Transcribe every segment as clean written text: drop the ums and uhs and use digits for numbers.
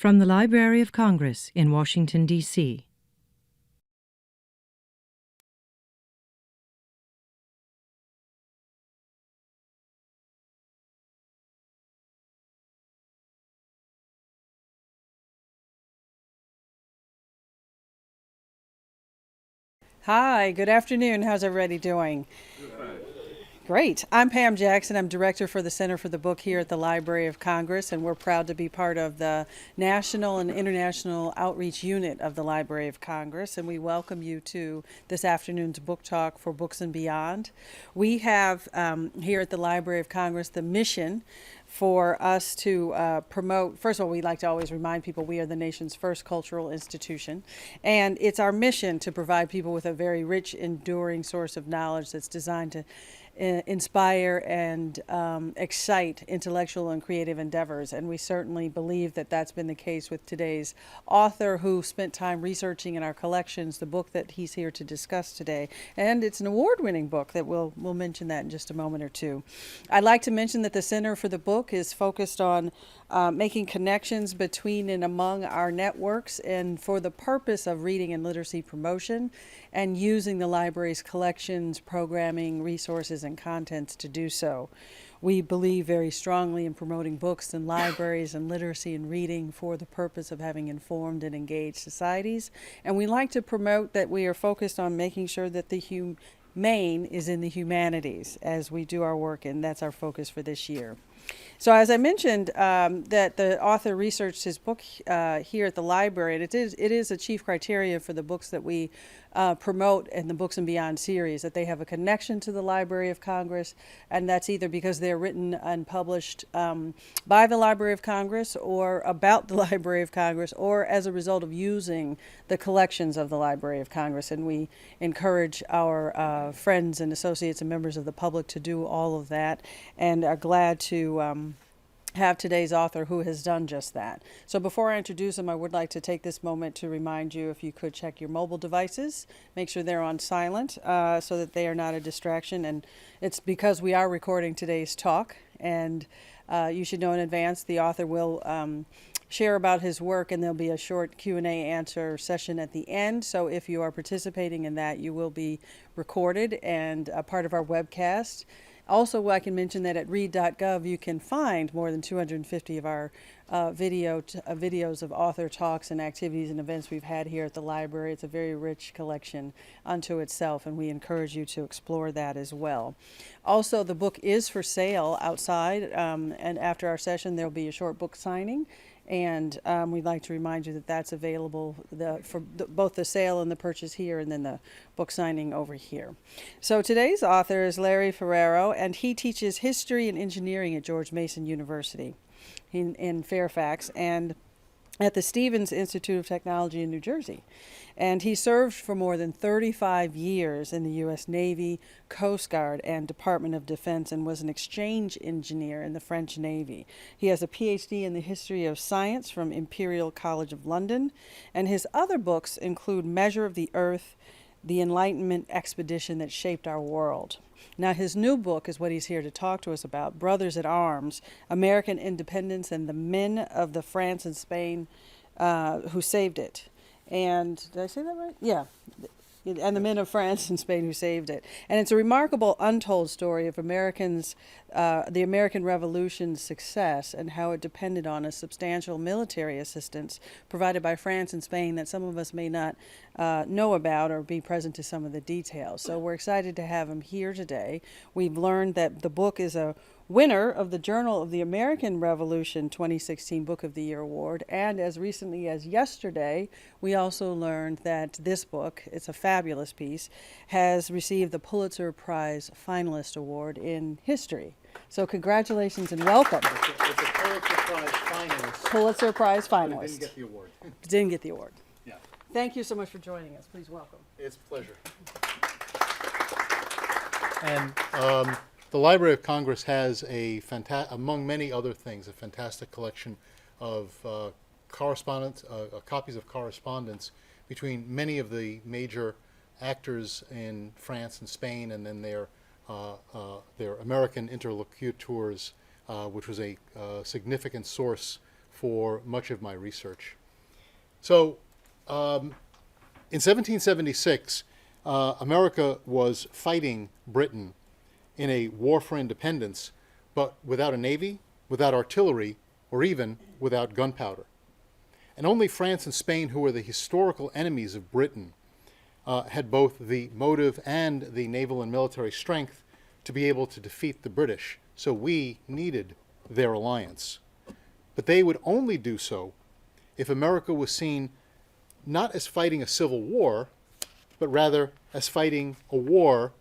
From the Library of Congress in Washington, D.C. Hi, good afternoon. How's everybody doing? Great. I'm Pam Jackson. I'm director for the Center for the Book here at the Library of Congress, and we're proud to be part of the National and International Outreach Unit of the Library of Congress, and we welcome you to this afternoon's book talk for Books and Beyond. We have here at the Library of Congress the mission for us to promote. First of all, we like to always remind people we are the nation's first cultural institution, and it's our mission to provide people with a very rich, enduring source of knowledge that's designed to inspire and excite intellectual and creative endeavors. And we certainly believe that that's been the case with today's author, who spent time researching in our collections the book that he's here to discuss today. And it's an award-winning book that we'll mention that in just a moment or two. I'd like to mention that the Center for the Book is focused on making connections between and among our networks, and for the purpose of reading and literacy promotion, and using the library's collections, programming, resources, and contents to do so. We believe very strongly in promoting books and libraries and literacy and reading for the purpose of having informed and engaged societies. And we like to promote that we are focused on making sure that the humane is in the humanities as we do our work, and that's our focus for this year. So as I mentioned, that the author researched his book here at the library, and it is a chief criteria for the books that we promote in the Books and Beyond series, that they have a connection to the Library of Congress, and that's either because they're written and published by the Library of Congress, or about the Library of Congress, or as a result of using the collections of the Library of Congress. And we encourage our friends and associates and members of the public to do all of that, and are glad to have today's author who has done just that. So before I introduce him, I would like to take this moment to remind you, if you could check your mobile devices, make sure they're on silent so that they are not a distraction. And it's because we are recording today's talk, and you should know in advance the author will share about his work, and there'll be a short Q&A answer session at the end. So if you are participating in that, you will be recorded and a part of our webcast. Also, I can mention that at read.gov you can find more than 250 of our videos of author talks and activities and events we've had here at the library. It's a very rich collection unto itself, and we encourage you to explore that as well. Also, the book is for sale outside, and after our session there'll be a short book signing. And we'd like to remind you that that's available for both the sale and the purchase here, and then the book signing over here. So today's author is Larrie Ferreiro, and he teaches history and engineering at George Mason University in Fairfax, and at the Stevens Institute of Technology in New Jersey. And he served for more than 35 years in the U.S. Navy, Coast Guard, and Department of Defense, and was an exchange engineer in the French Navy. He has a PhD in the history of science from Imperial College of London, and his other books include Measure of the Earth, the Enlightenment Expedition That Shaped Our World. Now, his new book is what he's here to talk to us about, Brothers at Arms, American Independence and the Men of the France and Spain Who Saved It. And did I say that right? Yeah. And the men of France and Spain who saved it. And it's a remarkable untold story of Americans, the American Revolution's success, and how it depended on a substantial military assistance provided by France and Spain that some of us may not know about or be present to some of the details. So we're excited to have him here today. We've learned that the book is a winner of the Journal of the American Revolution 2016 Book of the Year Award, and as recently as yesterday, we also learned that this book, it's a fabulous piece, has received the Pulitzer Prize Finalist Award in history. So congratulations and welcome. It's a Pulitzer Prize finalist. Pulitzer Prize finalist. But it didn't get the award. Didn't get the award. Yeah. Thank you so much for joining us. Please welcome. It's a pleasure. And the Library of Congress has among many other things, a fantastic collection of correspondence, copies of correspondence between many of the major actors in France and Spain, and then their American interlocutors, which was a significant source for much of my research. So, in 1776, America was fighting Britain in a war for independence, but without a navy, without artillery, or even without gunpowder. And only France and Spain, who were the historical enemies of Britain, had both the motive and the naval and military strength to be able to defeat the British. So we needed their alliance. But they would only do so if America was seen not as fighting a civil war, but rather as fighting a war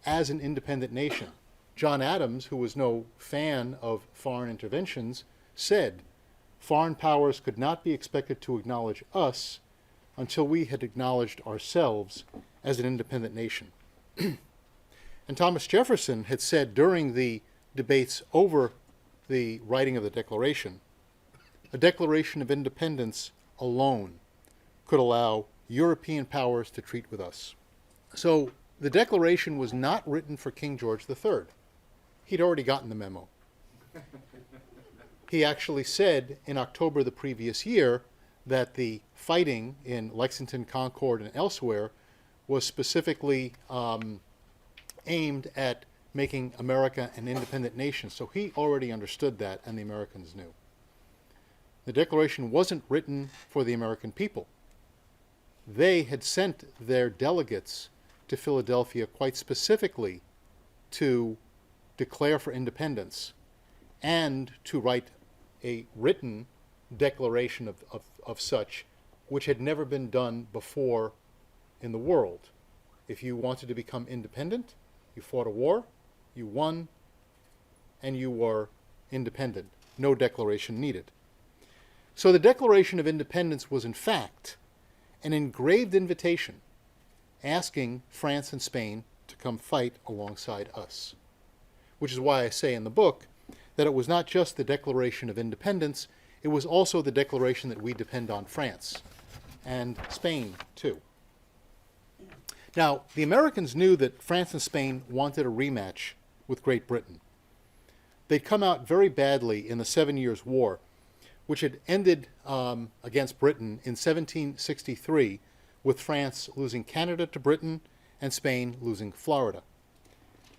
as an independent nation. John Adams, who was no fan of foreign interventions, said, "Foreign powers could not be expected to acknowledge us until we had acknowledged ourselves as an independent nation." And Thomas Jefferson had said during the debates over the writing of the Declaration, "A declaration of independence alone could allow European powers to treat with us." So the Declaration was not written for King George III. He'd already gotten the memo. He actually said in October the previous year that the fighting in Lexington, Concord, and elsewhere was specifically aimed at making America an independent nation. So he already understood that, and the Americans knew. The Declaration wasn't written for the American people. They had sent their delegates to Philadelphia quite specifically to declare for independence and to write a written declaration of such, which had never been done before in the world. If you wanted to become independent, you fought a war, you won, and you were independent. No declaration needed. So the Declaration of Independence was in fact an engraved invitation asking France and Spain to come fight alongside us. Which is why I say in the book that it was not just the Declaration of Independence, it was also the declaration that we depend on France and Spain too. Now, the Americans knew that France and Spain wanted a rematch with Great Britain. They'd come out very badly in the 7 Years' War, which had ended against Britain in 1763, with France losing Canada to Britain and Spain losing Florida.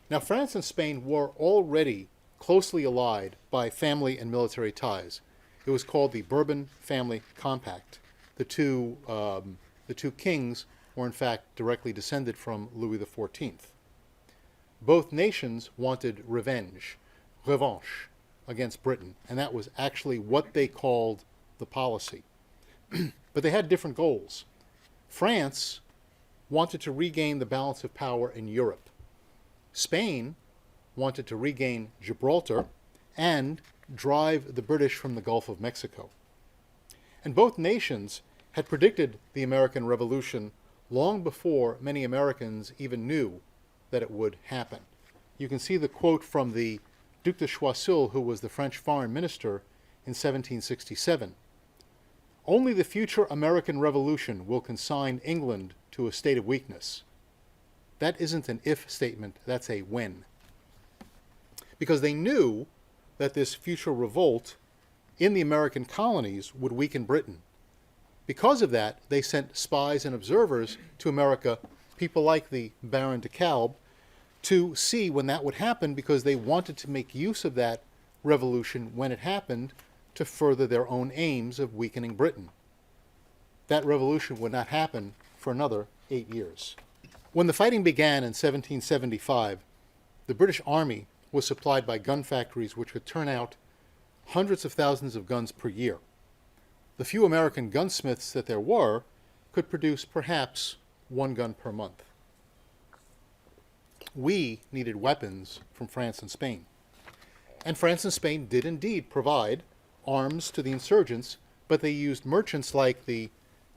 Now, France and Spain were already closely allied by family and military ties. It was called the Bourbon Family Compact. The two kings were in fact directly descended from Louis XIV. Both nations wanted revanche against Britain, and that was actually what they called the policy. But they had different goals. France wanted to regain the balance of power in Europe. Spain wanted to regain Gibraltar and drive the British from the Gulf of Mexico. And both nations had predicted the American Revolution long before many Americans even knew that it would happen. You can see the quote from the Duc de Choiseul, who was the French foreign minister in 1767. "Only the future American Revolution will consign England to a state of weakness." That isn't an if statement, that's a when. Because they knew that this future revolt in the American colonies would weaken Britain. Because of that, they sent spies and observers to America, people like the Baron de Kalb, to see when that would happen, because they wanted to make use of that revolution when it happened to further their own aims of weakening Britain. That revolution would not happen for another 8 years. When the fighting began in 1775, the British Army was supplied by gun factories which could turn out hundreds of thousands of guns per year. The few American gunsmiths that there were could produce perhaps one gun per month. We needed weapons from France and Spain. And France and Spain did indeed provide arms to the insurgents, but they used merchants like the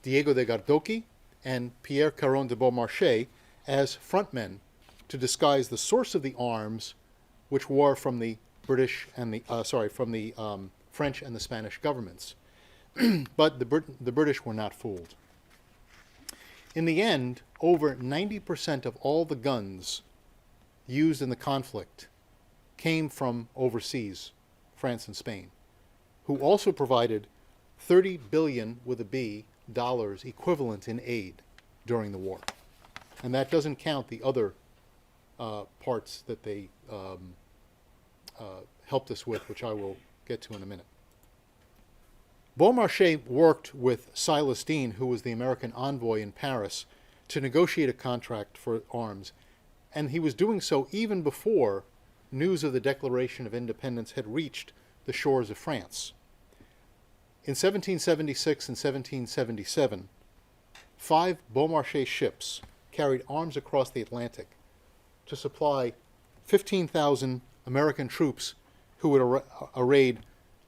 Diego de Gardoqui and Pierre Caron de Beaumarchais as frontmen to disguise the source of the arms, which were from the British and the French and the Spanish governments. But the British were not fooled. In the end, over 90% of all the guns used in the conflict came from overseas, France and Spain, who also provided 30 billion with a B dollars equivalent in aid during the war. And that doesn't count the other parts that they helped us with, which I will get to in a minute. Beaumarchais worked with Silas Deane, who was the American envoy in Paris, to negotiate a contract for arms, and he was doing so even before news of the Declaration of Independence had reached the shores of France. In 1776 and 1777, 5 Beaumarchais ships carried arms across the Atlantic to supply 15,000 American troops who would arrayed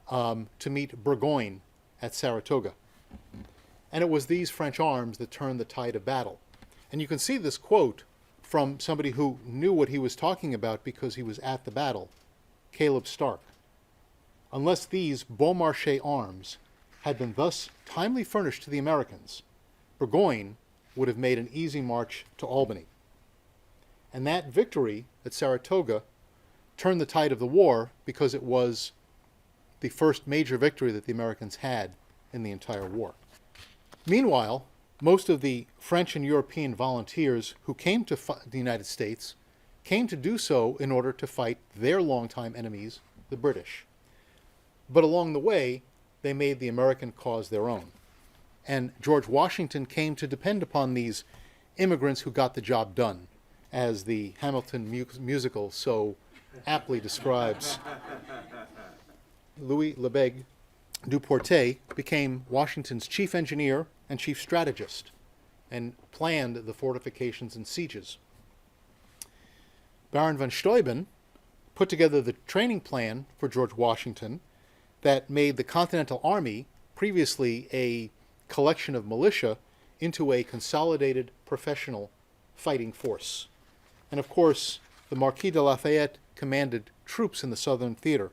to meet Burgoyne at Saratoga. And it was these French arms that turned the tide of battle. And you can see this quote from somebody who knew what he was talking about because he was at the battle, Caleb Stark. Unless these Beaumarchais arms had been thus timely furnished to the Americans, Burgoyne would have made an easy march to Albany. And that victory at Saratoga turned the tide of the war because it was the first major victory that the Americans had in the entire war. Meanwhile, most of the French and European volunteers who came to the United States came to do so in order to fight their longtime enemies, the British. But along the way, they made the American cause their own. And George Washington came to depend upon these immigrants who got the job done, as the Hamilton musical so aptly describes. Louis Lebègue Duportet became Washington's chief engineer and chief strategist and planned the fortifications and sieges. Baron von Steuben put together the training plan for George Washington that made the Continental Army, previously a collection of militia, into a consolidated professional fighting force. And of course, the Marquis de Lafayette commanded troops in the Southern Theater.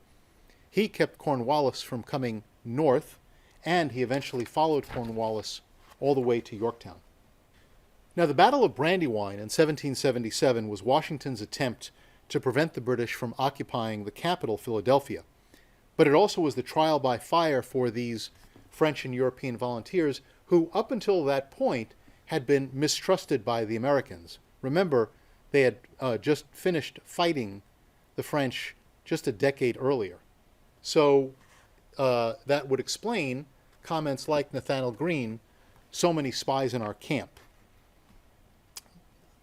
He kept Cornwallis from coming north, and he eventually followed Cornwallis all the way to Yorktown. Now, the Battle of Brandywine in 1777 was Washington's attempt to prevent the British from occupying the capital, Philadelphia. But it also was the trial by fire for these French and European volunteers who, up until that point, had been mistrusted by the Americans. Remember, they had just finished fighting the French just a decade earlier. So that would explain comments like Nathanael Greene, "So many spies in our camp."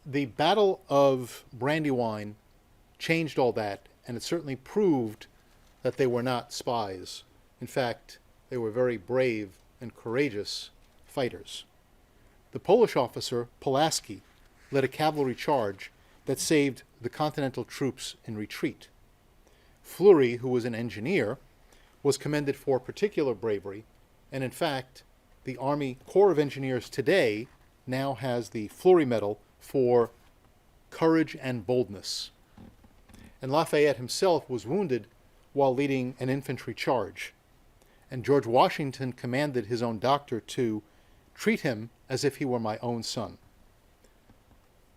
The Battle of Brandywine changed all that, and it certainly proved that they were not spies. In fact, they were very brave and courageous fighters. The Polish officer, Pulaski, led a cavalry charge that saved the Continental troops in retreat. Fleury, who was an engineer, was commended for particular bravery, and in fact, the Army Corps of Engineers today now has the Fleury Medal for courage and boldness. And Lafayette himself was wounded while leading an infantry charge. And George Washington commanded his own doctor to treat him as if he were my own son.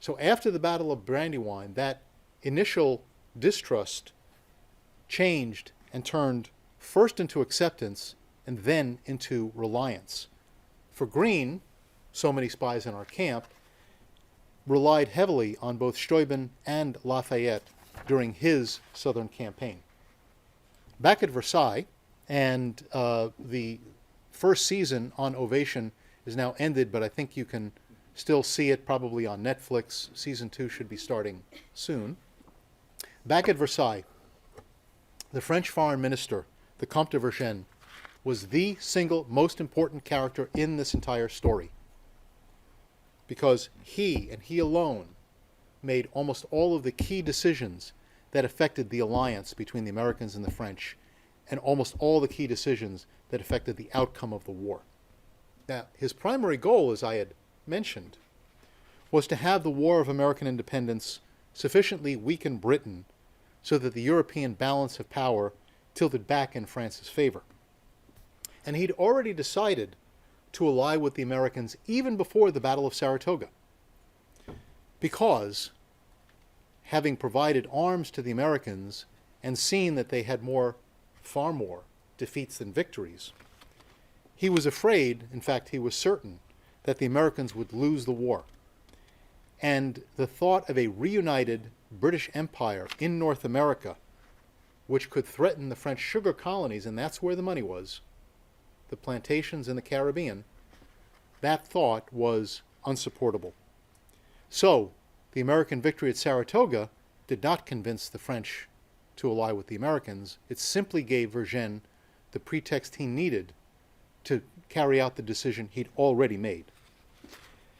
So after the Battle of Brandywine, that initial distrust changed and turned first into acceptance and then into reliance. For Greene, "So many spies in our camp," relied heavily on both Steuben and Lafayette during his southern campaign. Back at Versailles, and the first season on Ovation is now ended, but I think you can still see it probably on Netflix. Season 2 should be starting soon. Back at Versailles, the French foreign minister, the Comte de Vergennes, was the single most important character in this entire story, because he, and he alone, made almost all of the key decisions that affected the alliance between the Americans and the French, and almost all the key decisions that affected the outcome of the war. Now, his primary goal, as I had mentioned, was to have the War of American Independence sufficiently weaken Britain so that the European balance of power tilted back in France's favor. And he'd already decided to ally with the Americans even before the Battle of Saratoga, because, having provided arms to the Americans and seen that they had far more defeats than victories. He was afraid, in fact, he was certain, that the Americans would lose the war. And the thought of a reunited British Empire in North America, which could threaten the French sugar colonies, and that's where the money was, the plantations in the Caribbean, that thought was unsupportable. So, the American victory at Saratoga did not convince the French to ally with the Americans. It simply gave Vergennes the pretext he needed to carry out the decision he'd already made.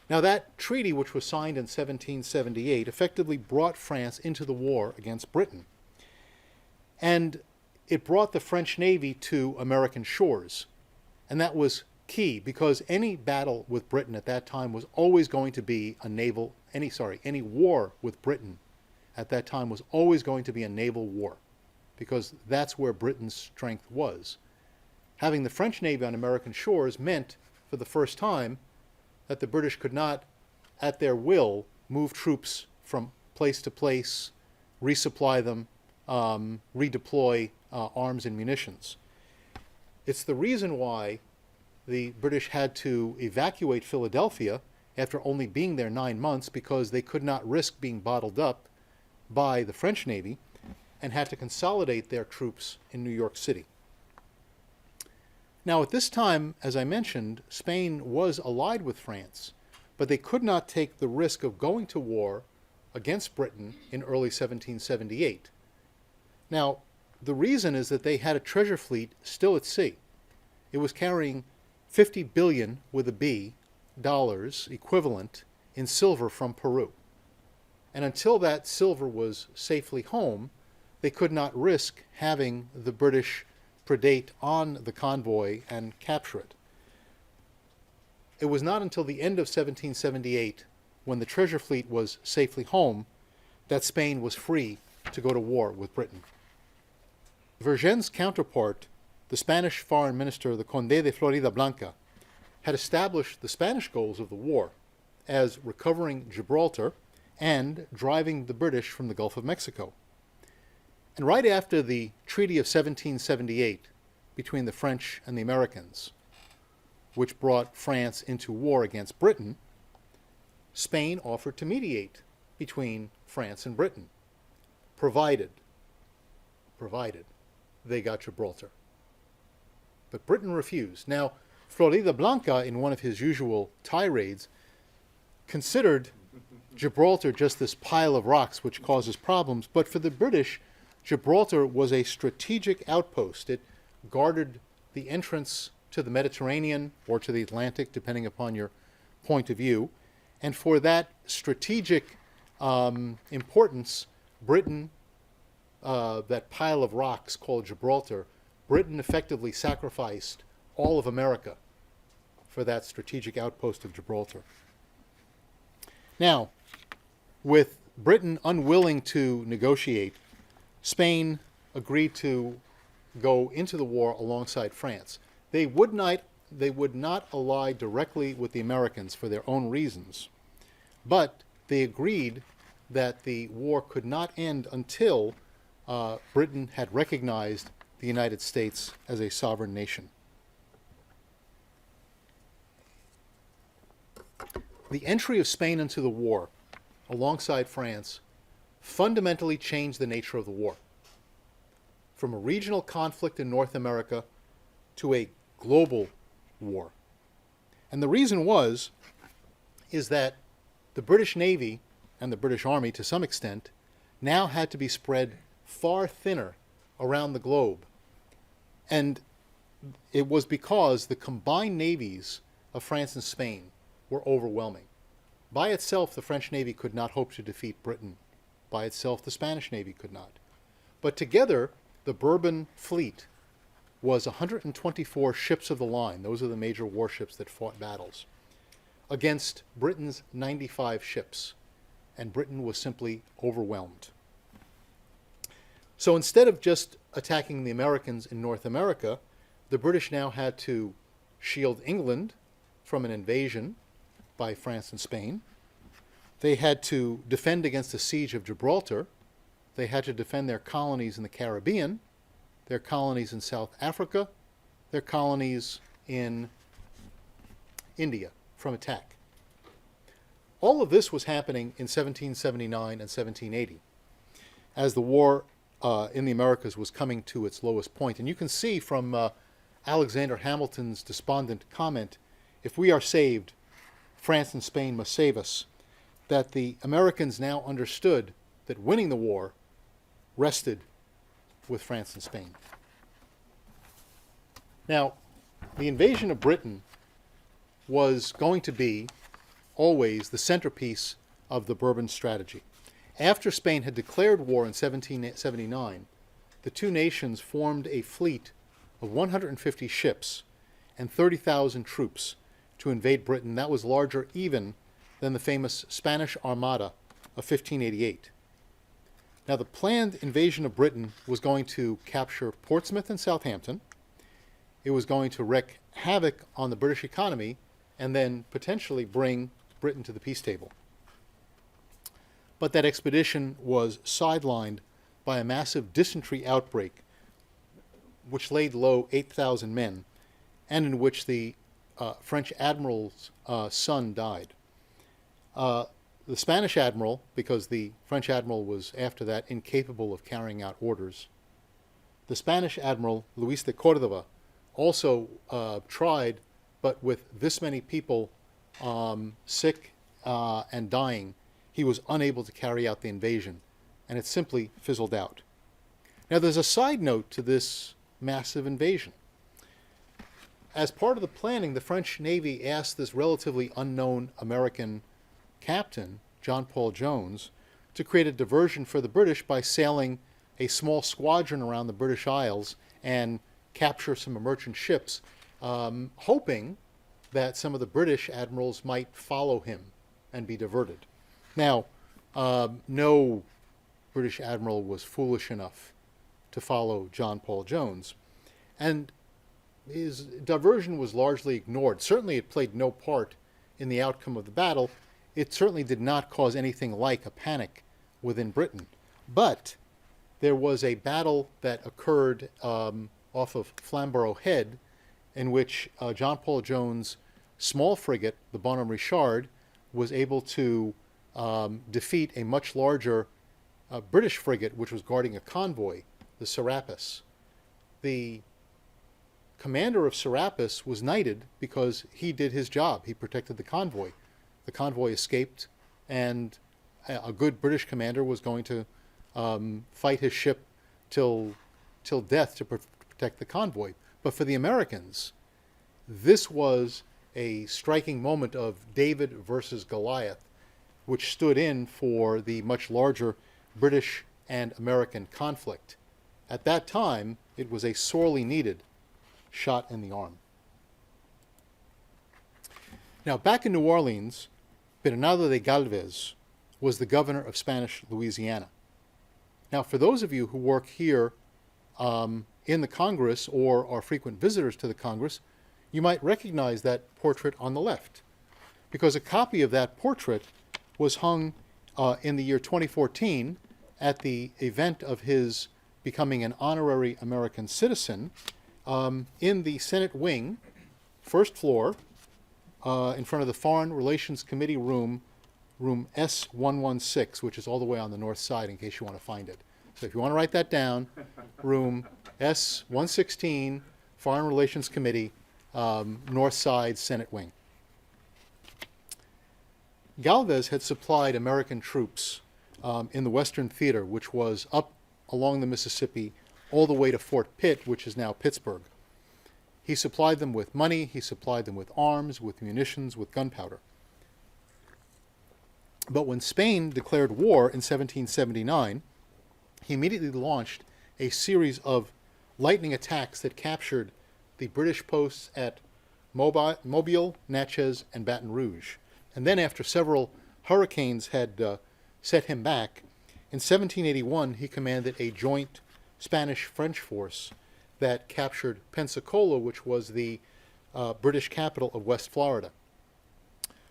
Now, that treaty, which was signed in 1778, effectively brought France into the war against Britain. And it brought the French Navy to American shores. And that was key, because any battle with Britain at that time was always going to be any war with Britain at that time was always going to be a naval war, because that's where Britain's strength was. Having the French Navy on American shores meant, for the first time, that the British could not, at their will, move troops from place to place, resupply them, redeploy arms and munitions. It's the reason why the British had to evacuate Philadelphia after only being there 9 months, because they could not risk being bottled up by the French Navy, and had to consolidate their troops in New York City. Now, at this time, as I mentioned, Spain was allied with France, but they could not take the risk of going to war against Britain in early 1778. Now, the reason is that they had a treasure fleet still at sea. It was carrying 50 billion, with a B, dollars equivalent in silver from Peru. And until that silver was safely home, they could not risk having the British predate on the convoy and capture it. It was not until the end of 1778, when the treasure fleet was safely home, that Spain was free to go to war with Britain. Vergennes' counterpart, the Spanish foreign minister, the Conde de Floridablanca, had established the Spanish goals of the war as recovering Gibraltar and driving the British from the Gulf of Mexico. And right after the Treaty of 1778 between the French and the Americans, which brought France into war against Britain, Spain offered to mediate between France and Britain, provided they got Gibraltar. But Britain refused. Now, Floridablanca, in one of his usual tirades, considered Gibraltar just this pile of rocks which causes problems, but for the British, Gibraltar was a strategic outpost. It guarded the entrance to the Mediterranean or to the Atlantic, depending upon your point of view. And for that strategic importance, Britain, that pile of rocks called Gibraltar, Britain effectively sacrificed all of America for that strategic outpost of Gibraltar. Now, with Britain unwilling to negotiate, Spain agreed to go into the war alongside France. They would not ally directly with the Americans for their own reasons, but they agreed that the war could not end until Britain had recognized the United States as a sovereign nation. The entry of Spain into the war alongside France fundamentally changed the nature of the war, from a regional conflict in North America to a global war. And the reason is that the British Navy and the British Army, to some extent, now had to be spread far thinner around the globe. And it was because the combined navies of France and Spain were overwhelming. By itself, the French Navy could not hope to defeat Britain. By itself, the Spanish Navy could not. But together, the Bourbon fleet was 124 ships of the line. Those are the major warships that fought battles, against Britain's 95 ships. And Britain was simply overwhelmed. So instead of just attacking the Americans in North America, the British now had to shield England from an invasion by France and Spain. They had to defend against the siege of Gibraltar. They had to defend their colonies in the Caribbean. their colonies in South Africa, their colonies in India from attack. All of this was happening in 1779 and 1780 as the war in the Americas was coming to its lowest point. And you can see from Alexander Hamilton's despondent comment, "If we are saved, France and Spain must save us," that the Americans now understood that winning the war rested with France and Spain. Now, the invasion of Britain was going to be always the centerpiece of the Bourbon strategy. After Spain had declared war in 1779, the two nations formed a fleet of 150 ships and 30,000 troops to invade Britain. That was larger even than the famous Spanish Armada of 1588. Now, the planned invasion of Britain was going to capture Portsmouth and Southampton. It was going to wreak havoc on the British economy and then potentially bring Britain to the peace table. But that expedition was sidelined by a massive dysentery outbreak, which laid low 8,000 men, and in which the French admiral's son died. The Spanish admiral, because the French admiral was after that incapable of carrying out orders, the Spanish admiral, Luis de Cordova, also tried, but with this many people sick and dying, he was unable to carry out the invasion, and it simply fizzled out. Now, there's a side note to this massive invasion. As part of the planning, the French Navy asked this relatively unknown American captain, John Paul Jones, to create a diversion for the British by sailing a small squadron around the British Isles and capture some merchant ships, hoping that some of the British admirals might follow him and be diverted. Now, no British admiral was foolish enough to follow John Paul Jones, and his diversion was largely ignored. Certainly it played no part in the outcome of the battle. It certainly did not cause anything like a panic within Britain. But there was a battle that occurred off of Flamborough Head, in which John Paul Jones' small frigate, the Bonhomme Richard, was able to defeat a much larger British frigate which was guarding a convoy, the Serapis. The commander of Serapis was knighted because he did his job. He protected the convoy. The convoy escaped, and a good British commander was going to fight his ship till death to protect the convoy. But for the Americans, this was a striking moment of David versus Goliath, which stood in for the much larger British and American conflict. At that time, it was a sorely needed shot in the arm. Now, back in New Orleans, Bernardo de Galvez was the governor of Spanish Louisiana. Now, for those of you who work here in the Congress or are frequent visitors to the Congress, you might recognize that portrait on the left, because a copy of that portrait was hung in the year 2014 at the event of his becoming an honorary American citizen in the Senate wing, first floor, in front of the Foreign Relations Committee room S116, which is all the way on the north side in case you want to find it. So if you want to write that down, room S116, Foreign Relations Committee, north side, Senate wing. Galvez had supplied American troops in the Western Theater, which was up along the Mississippi all the way to Fort Pitt, which is now Pittsburgh. He supplied them with money, he supplied them with arms, with munitions, with gunpowder. But when Spain declared war in 1779, he immediately launched a series of lightning attacks that captured the British posts at Mobile, Natchez, and Baton Rouge. And then after several hurricanes had set him back, in 1781 he commanded a joint Spanish-French force that captured Pensacola, which was the British capital of West Florida.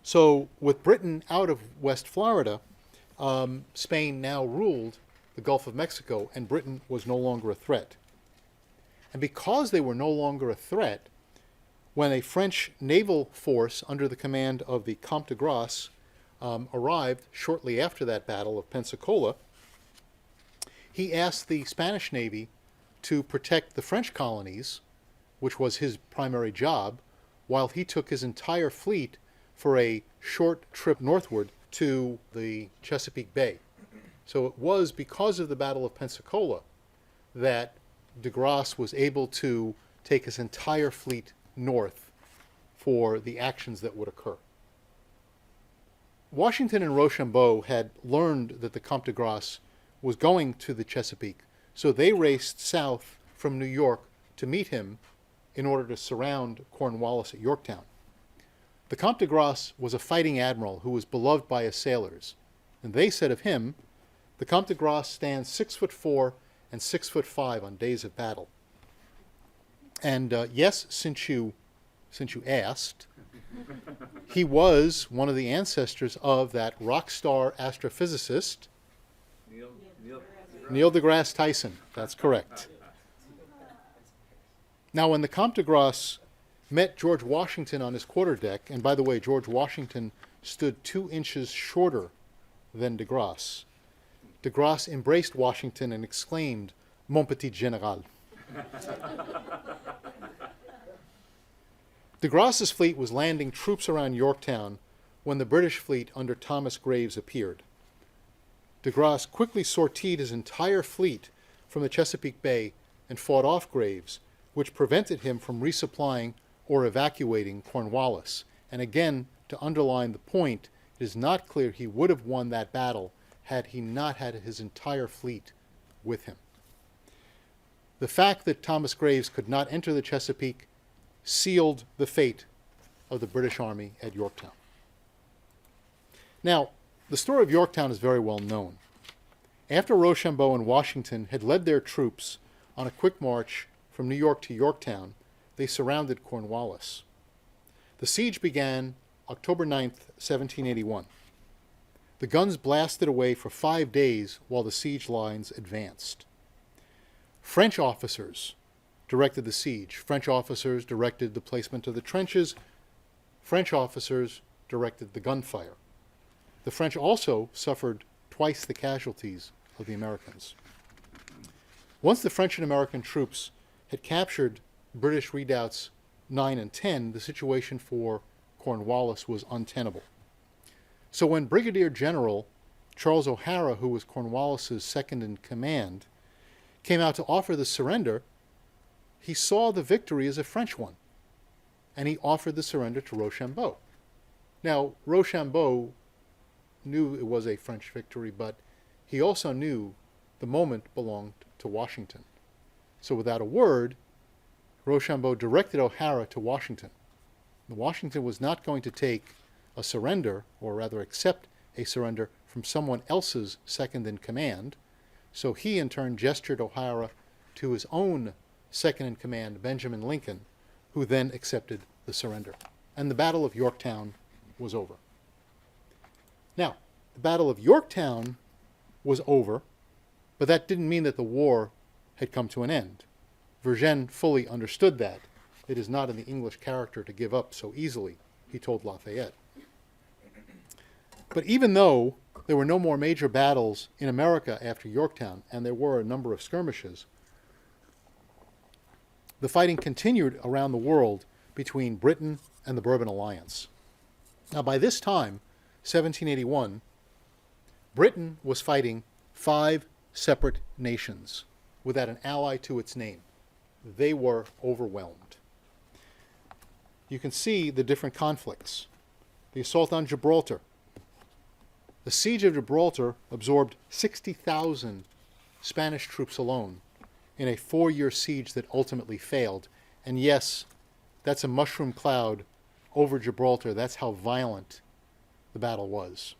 So with Britain out of West Florida, Spain now ruled the Gulf of Mexico, and Britain was no longer a threat. And because they were no longer a threat, when a French naval force under the command of the Comte de Grasse arrived shortly after that Battle of Pensacola, he asked the Spanish Navy to protect the French colonies, which was his primary job, while he took his entire fleet for a short trip northward to the Chesapeake Bay. So it was because of the Battle of Pensacola that de Grasse was able to take his entire fleet north for the actions that would occur. Washington and Rochambeau had learned that the Comte de Grasse was going to the Chesapeake, so they raced south from New York to meet him in order to surround Cornwallis at Yorktown. The Comte de Grasse was a fighting admiral who was beloved by his sailors, and they said of him, "The Comte de Grasse stands 6'4" and 6'5" on days of battle." And yes, since you asked, he was one of the ancestors of that rock star astrophysicist, Neil deGrasse Tyson. That's correct. Now, when the Comte de Grasse met George Washington on his quarterdeck, and by the way, George Washington stood 2 inches shorter than de Grasse. De Grasse embraced Washington and exclaimed, "Mon petit général." De Grasse's fleet was landing troops around Yorktown when the British fleet under Thomas Graves appeared. De Grasse quickly sortied his entire fleet from the Chesapeake Bay and fought off Graves, which prevented him from resupplying or evacuating Cornwallis. And again, to underline the point, it is not clear he would have won that battle had he not had his entire fleet with him. The fact that Thomas Graves could not enter the Chesapeake sealed the fate of the British Army at Yorktown. Now, the story of Yorktown is very well known. After Rochambeau and Washington had led their troops on a quick march from New York to Yorktown, they surrounded Cornwallis. The siege began October 9th, 1781. The guns blasted away for 5 days while the siege lines advanced. French officers directed the siege. French officers directed the placement of the trenches. French officers directed the gunfire. The French also suffered twice the casualties of the Americans. Once the French and American troops had captured British redoubts 9 and 10, the situation for Cornwallis was untenable. So when Brigadier General Charles O'Hara, who was Cornwallis's second in command, came out to offer the surrender, he saw the victory as a French one, and he offered the surrender to Rochambeau. Now, Rochambeau knew it was a French victory, but he also knew the moment belonged to Washington. So without a word, Rochambeau directed O'Hara to Washington. Washington was not going to take a surrender, or rather accept a surrender from someone else's second in command, so he in turn gestured O'Hara to his own second in command, Benjamin Lincoln, who then accepted the surrender. And the Battle of Yorktown was over. Now, the Battle of Yorktown was over, but that didn't mean that the war had come to an end. Vergennes fully understood that. It is not in the English character to give up so easily, he told Lafayette. But even though there were no more major battles in America after Yorktown, and there were a number of skirmishes, the fighting continued around the world between Britain and the Bourbon Alliance. Now, by this time, 1781, Britain was fighting 5 separate nations without an ally to its name. They were overwhelmed. You can see the different conflicts. The assault on Gibraltar. The siege of Gibraltar absorbed 60,000 Spanish troops alone in a 4-year siege that ultimately failed. And yes, that's a mushroom cloud over Gibraltar. That's how violent the battle was.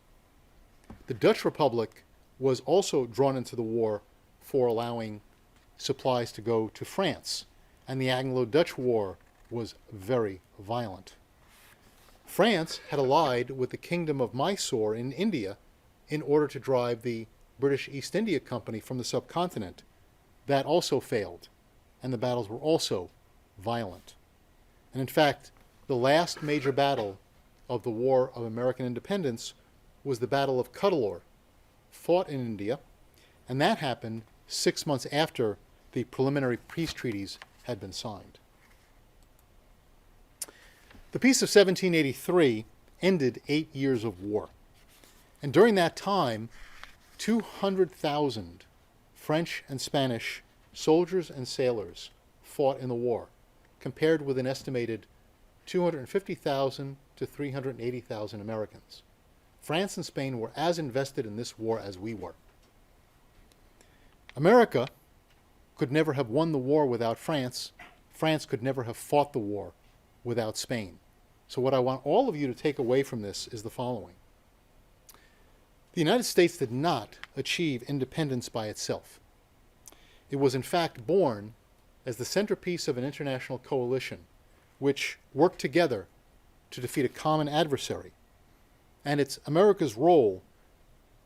The Dutch Republic was also drawn into the war for allowing supplies to go to France, and the Anglo-Dutch War was very violent. France had allied with the Kingdom of Mysore in India in order to drive the British East India Company from the subcontinent. That also failed. and the battles were also violent. And in fact, the last major battle of the War of American Independence was the Battle of Cuddalore, fought in India, and that happened 6 months after the preliminary peace treaties had been signed. The Peace of 1783 ended 8 years of war, and during that time, 200,000 French and Spanish soldiers and sailors fought in the war, compared with an estimated 250,000 to 380,000 Americans. France and Spain were as invested in this war as we were. America could never have won the war without France. France could never have fought the war without Spain. So what I want all of you to take away from this is the following. The United States did not achieve independence by itself. It was in fact born as the centerpiece of an international coalition which worked together to defeat a common adversary. And it's America's role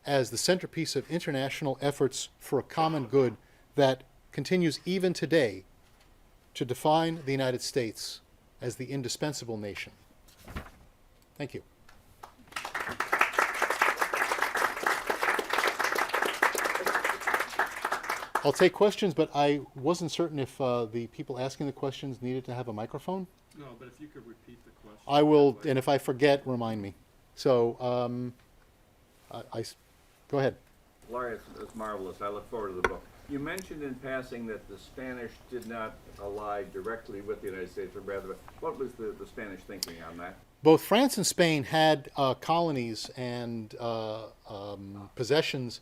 as the centerpiece of international efforts for a common good that continues even today to define the United States as the indispensable nation. Thank you. I'll take questions, but I wasn't certain if the people asking the questions needed to have a microphone. No, but if you could repeat the question. I will, and if I forget, remind me. So, go ahead. Larry, it's marvelous. I look forward to the book. You mentioned in passing that the Spanish did not ally directly with the United States, but rather, what was the Spanish thinking on that? Both France and Spain had colonies and possessions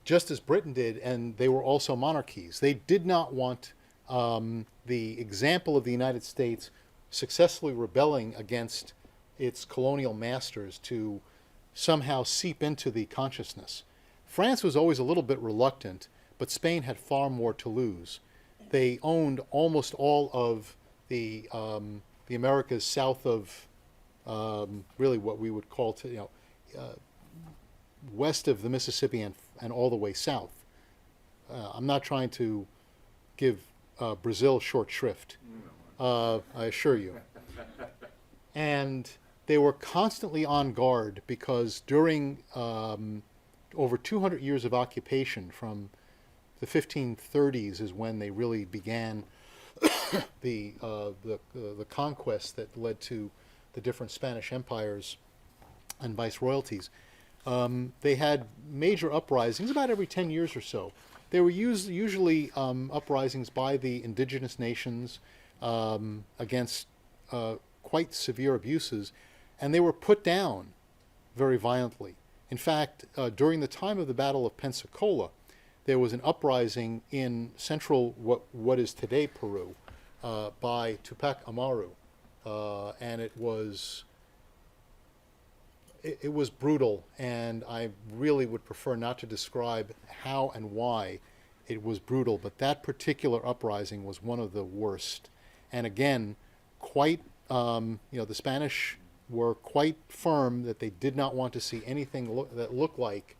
just as Britain did, and they were also monarchies. They did not want the example of the United States successfully rebelling against its colonial masters to somehow seep into the consciousness. France was always a little bit reluctant, but Spain had far more to lose. They owned almost all of the Americas south of really what we would call west of the Mississippi and all the way south. I'm not trying to give Brazil short shrift, I assure you. And they were constantly on guard because during over 200 years of occupation, from the 1530s is when they really began the conquest that led to the different Spanish empires and viceroyalties. They had major uprisings about every 10 years or so. They were usually uprisings by the indigenous nations against quite severe abuses, and they were put down very violently. In fact, during the time of the Battle of Pensacola, there was an uprising in central what is today Peru by Tupac Amaru, and it was brutal, and I really would prefer not to describe how and why it was brutal, but that particular uprising was one of the worst. And again, quite, the Spanish were quite firm that they did not want to see anything that looked like,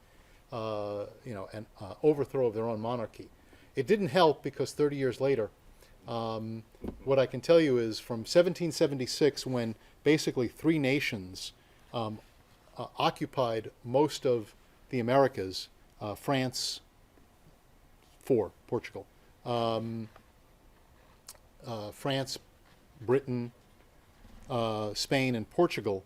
an overthrow of their own monarchy. It didn't help because 30 years later, what I can tell you is from 1776, when basically three nations occupied most of the Americas, France, Portugal, France, Britain, Spain, and Portugal,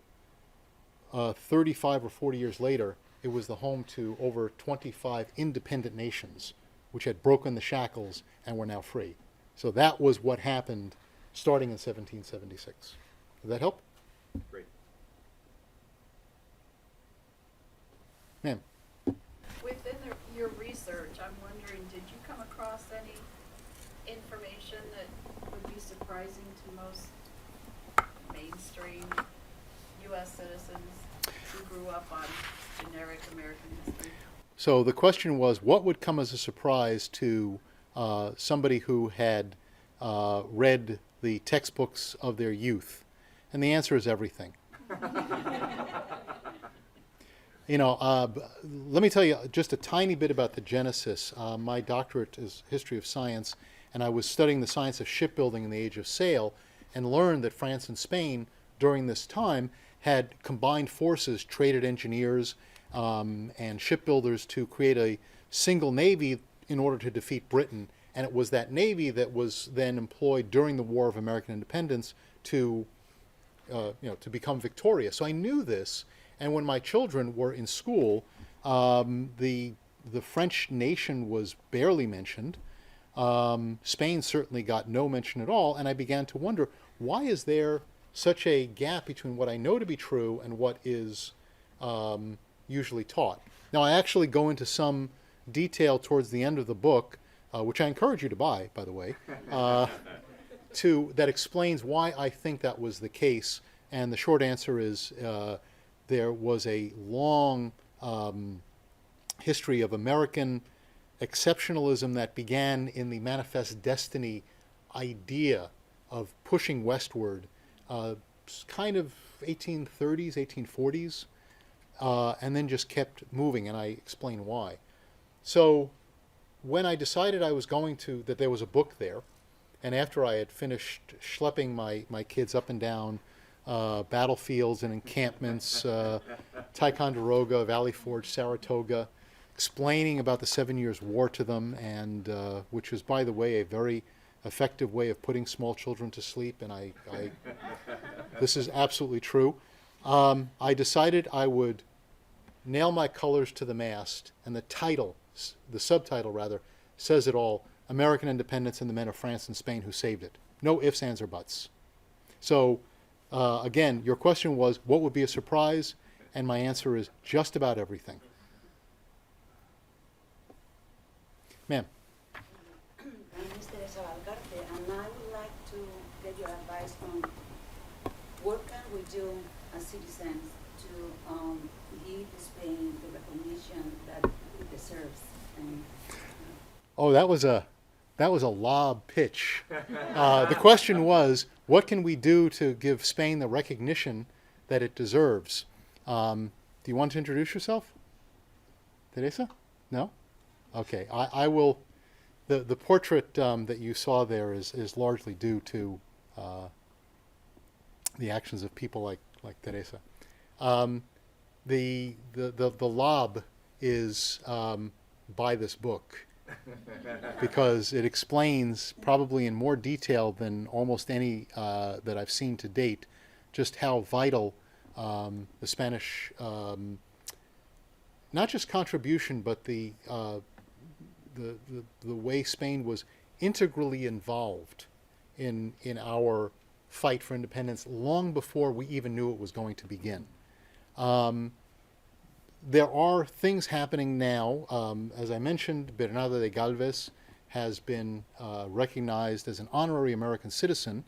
35 or 40 years later, it was the home to over 25 independent nations, which had broken the shackles and were now free. So that was what happened starting in 1776. Does that help? Great. Ma'am. Within your research, I'm wondering, did you come across any information that would be surprising to most mainstream U.S. citizens who grew up on generic American history? So the question was, what would come as a surprise to somebody who had read the textbooks of their youth? And the answer is everything. Let me tell you just a tiny bit about the genesis. My doctorate is history of science, and I was studying the science of shipbuilding in the age of sail, and learned that France and Spain during this time had combined forces, traded engineers, and shipbuilders to create a single navy in order to defeat Britain. And it was that navy that was then employed during the War of American Independence to, to become victorious. So I knew this, and when my children were in school, the French nation was barely mentioned. Spain certainly got no mention at all, and I began to wonder, why is there such a gap between what I know to be true and what is usually taught? Now, I actually go into some detail towards the end of the book, which I encourage you to buy, by the way, that explains why I think that was the case. And the short answer is there was a long history of American exceptionalism that began in the manifest destiny idea of pushing westward, kind of 1830s, 1840s, and then just kept moving, and I explain why. So when I decided that there was a book there, and after I had finished schlepping my kids up and down battlefields and encampments, Ticonderoga, Valley Forge, Saratoga, explaining about the 7 Years' War to them, and which was, by the way, a very effective way of putting small children to sleep, and I this is absolutely true. I decided I would nail my colors to the mast, and the subtitle rather, says it all: American Independence and the Men of France and Spain Who Saved It. No ifs, ands, or buts. So, again, your question was, what would be a surprise? And my answer is just about everything. Ma'am. I'm Mr. Valcarce, and I would like to get your advice on what can we do as citizens to give Spain the recognition that it deserves. Oh, that was a lob pitch. The question was, what can we do to give Spain the recognition that it deserves? Do you want to introduce yourself, Teresa? No? Okay, I will. The portrait that you saw there is largely due to the actions of people like Teresa. The lob is buy this book, because it explains, probably in more detail than almost any that I've seen to date, just how vital the Spanish, not just contribution, but the way Spain was integrally involved in our fight for independence long before we even knew it was going to begin. There are things happening now. As I mentioned, Bernardo de Galvez has been recognized as an honorary American citizen.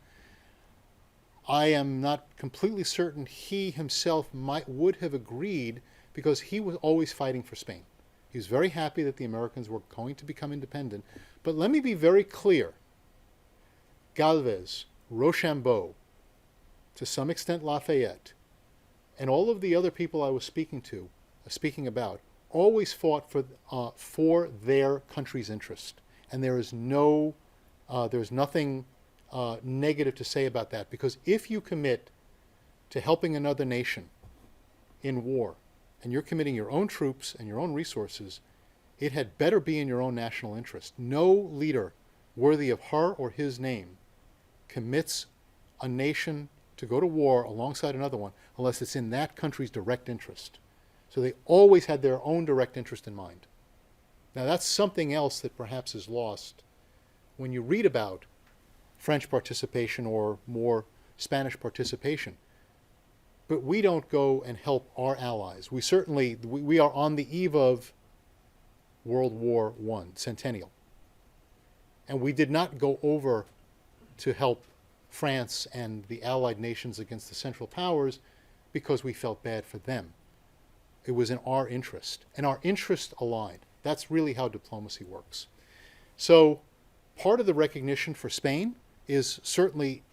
I am not completely certain he himself would have agreed, because he was always fighting for Spain. He was very happy that the Americans were going to become independent. But let me be very clear. Galvez, Rochambeau, to some extent Lafayette, and all of the other people I was speaking about, always fought for their country's interest. And there's nothing negative to say about that, because if you commit to helping another nation in war, and you're committing your own troops and your own resources, it had better be in your own national interest. No leader worthy of her or his name commits a nation to go to war alongside another one unless it's in that country's direct interest. So they always had their own direct interest in mind. Now that's something else that perhaps is lost when you read about French participation or more Spanish participation. But we don't go and help our allies. We are on the eve of World War I, centennial. And we did not go over to help France and the allied nations against the Central Powers because we felt bad for them. It was in our interest, and our interest aligned. That's really how diplomacy works. So part of the recognition for Spain is certainly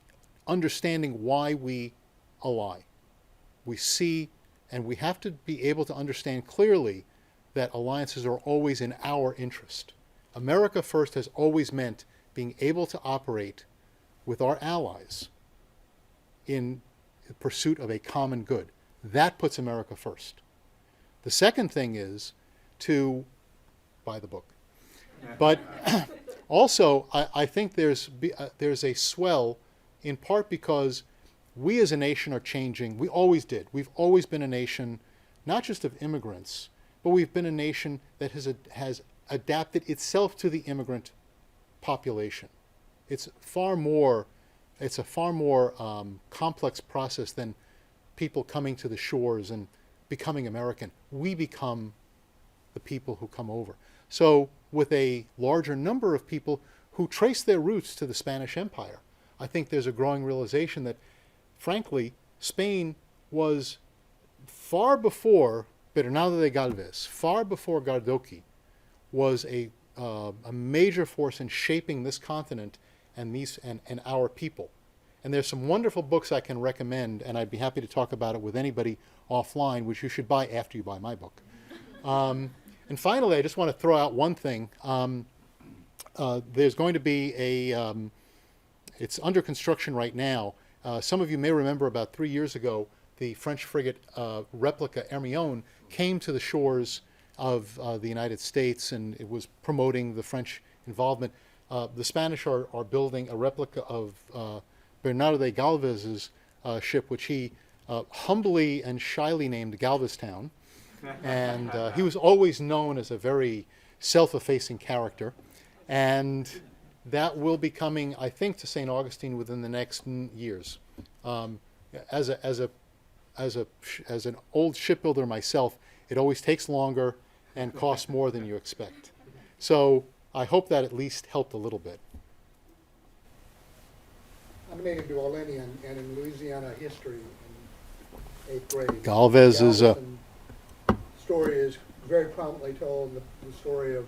understanding why we ally. We see, and we have to be able to understand clearly that alliances are always in our interest. America first has always meant being able to operate with our allies in pursuit of a common good. That puts America first. The second thing is to buy the book. But also, I think there's a swell, in part because we as a nation are changing. We always did. We've always been a nation, not just of immigrants, but we've been a nation that has adapted itself to the immigrant population. It's a far more complex process than people coming to the shores and becoming American. We become the people who come over. So with a larger number of people who trace their roots to the Spanish Empire, I think there's a growing realization that, frankly, Spain was far before Bernardo de Galvez, far before Gardoqui, was a major force in shaping this continent and our people. And there's some wonderful books I can recommend, and I'd be happy to talk about it with anybody offline, which you should buy after you buy my book. And finally, I just want to throw out one thing. There's going to be it's under construction right now. Some of you may remember about 3 years ago, the French frigate replica Hermione came to the shores of the United States, and it was promoting the French involvement. The Spanish are building a replica of Bernardo de Galvez's ship, which he humbly and shyly named Galveztown. And he was always known as a very self-effacing character. And that will be coming, I think, to St. Augustine within the next years. As an old shipbuilder myself, it always takes longer and costs more than you expect. So I hope that at least helped a little bit. I'm native New Orleanian and in Louisiana history in 8th grade. Galvez is a story is very prominently told, the story of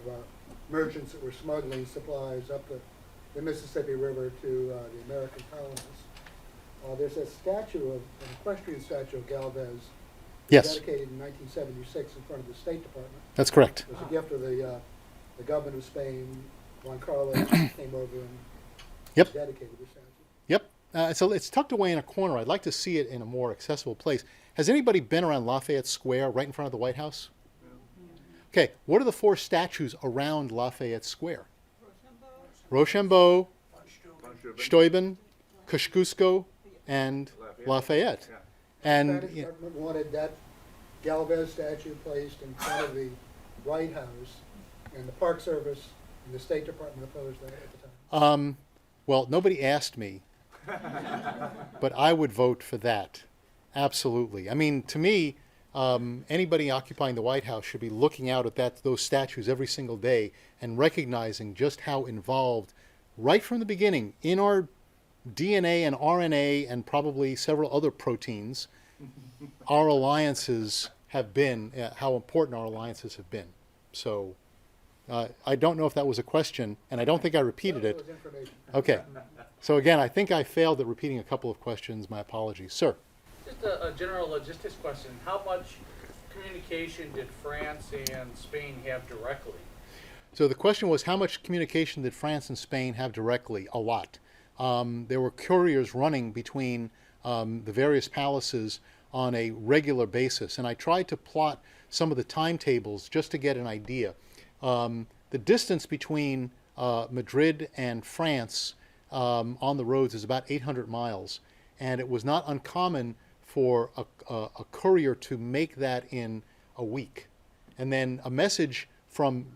merchants that were smuggling supplies up the Mississippi River to the American colonists. There's a statue, an equestrian statue of Galvez, yes, dedicated in 1976 in front of the State Department. That's correct. It was a gift of the government of Spain. Juan Carlos came over and Yep. dedicated the statue. Yep. So it's tucked away in a corner. I'd like to see it in a more accessible place. Has anybody been around Lafayette Square, right in front of the White House? Okay, what are the 4 statues around Lafayette Square? Rochambeau, Steuben, Kosciuszko, and Lafayette. The And Spanish government wanted that Galvez statue placed in front of the White House, and the Park Service and the State Department opposed that at the time. well, nobody asked me, but I would vote for that. Absolutely. I mean, to me, anybody occupying the White House should be looking out at those statues every single day and recognizing just how involved, right from the beginning, in our DNA and RNA and probably several other proteins, our alliances have been, how important our alliances have been. So I don't know if that was a question, and I don't think I repeated That it. was information. Okay. So again, I think I failed at repeating a couple of questions. My apologies. Sir. Just a general logistics question. How much communication did France and Spain have directly? So the question was, how much communication did France and Spain have directly? A lot. There were couriers running between the various palaces on a regular basis, and I tried to plot some of the timetables just to get an idea. The distance between Madrid and France on the roads is about 800 miles, and it was not uncommon for a courier to make that in a week. And then a message from,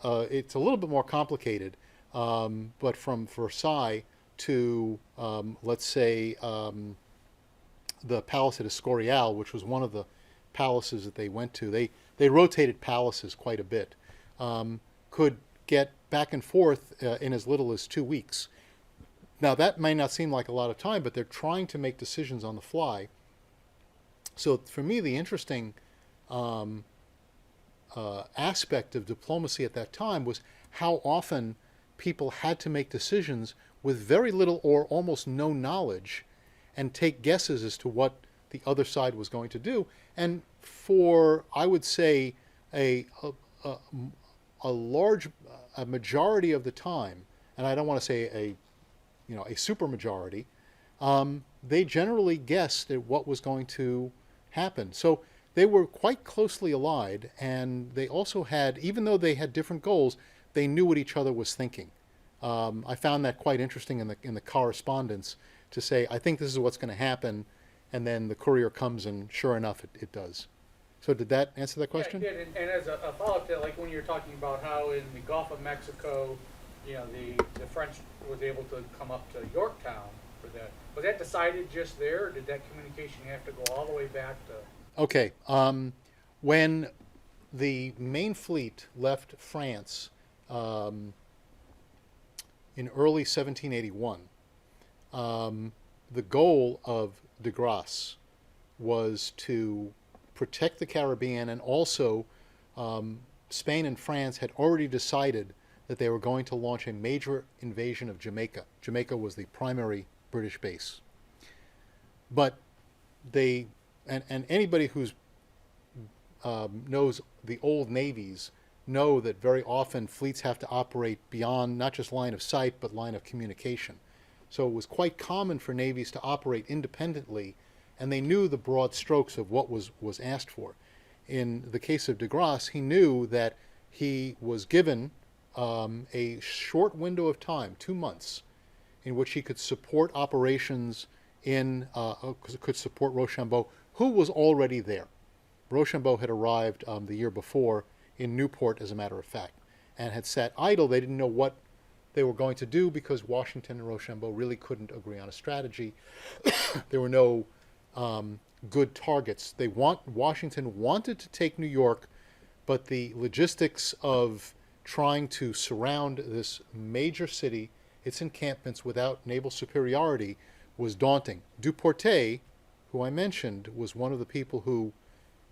it's a little bit more complicated, but from Versailles to, let's say, the palace at Escorial, which was one of the palaces that they went to. They rotated palaces quite a bit. Could get back and forth in as little as 2 weeks. Now, that may not seem like a lot of time, but they're trying to make decisions on the fly. So for me, the interesting aspect of diplomacy at that time was how often people had to make decisions with very little or almost no knowledge and take guesses as to what the other side was going to do. And for, I would say, a a majority of the time, and I don't want to say a super majority, they generally guessed at what was going to happen. So they were quite closely allied, and they also had, even though they had different goals, they knew what each other was thinking. I found that quite interesting in the correspondence to say, I think this is what's going to happen, and then the courier comes, and sure enough, it does. So did that answer that question? Yeah, it did. And as a follow-up to, like, when you're talking about how in the Gulf of Mexico, you know, the French was able to come up to Yorktown for that. Was that decided just there, or did that communication have to go all the way back to? Okay. When the main fleet left France in early 1781, the goal of de Grasse was to protect the Caribbean, and also Spain and France had already decided that they were going to launch a major invasion of Jamaica. Jamaica was the primary British base. But they, and anybody who's knows the old navies know that very often fleets have to operate beyond not just line of sight, but line of communication. So it was quite common for navies to operate independently, and they knew the broad strokes of what was asked for. In the case of de Grasse, he knew that he was given a short window of time, 2 months, in which he could support operations could support Rochambeau, who was already there. Rochambeau had arrived the year before in Newport, as a matter of fact, and had sat idle. They didn't know what they were going to do because Washington and Rochambeau really couldn't agree on a strategy. There were no good targets. Washington wanted to take New York, but the logistics of trying to surround this major city, its encampments, without naval superiority was daunting. Duportet, who I mentioned, was one of the people who,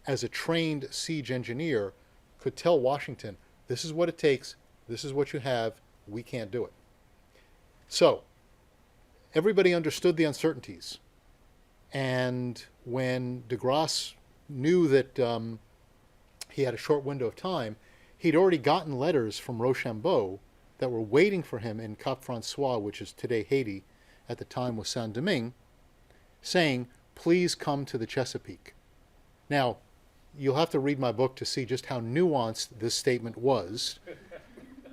as a trained siege engineer, could tell Washington, this is what it takes, this is what you have, we can't do it. So, everybody understood the uncertainties. And when de Grasse knew that he had a short window of time, he'd already gotten letters from Rochambeau that were waiting for him in Cap Francois, which is today Haiti, at the time was Saint-Domingue, saying, please come to the Chesapeake. Now, you'll have to read my book to see just how nuanced this statement was,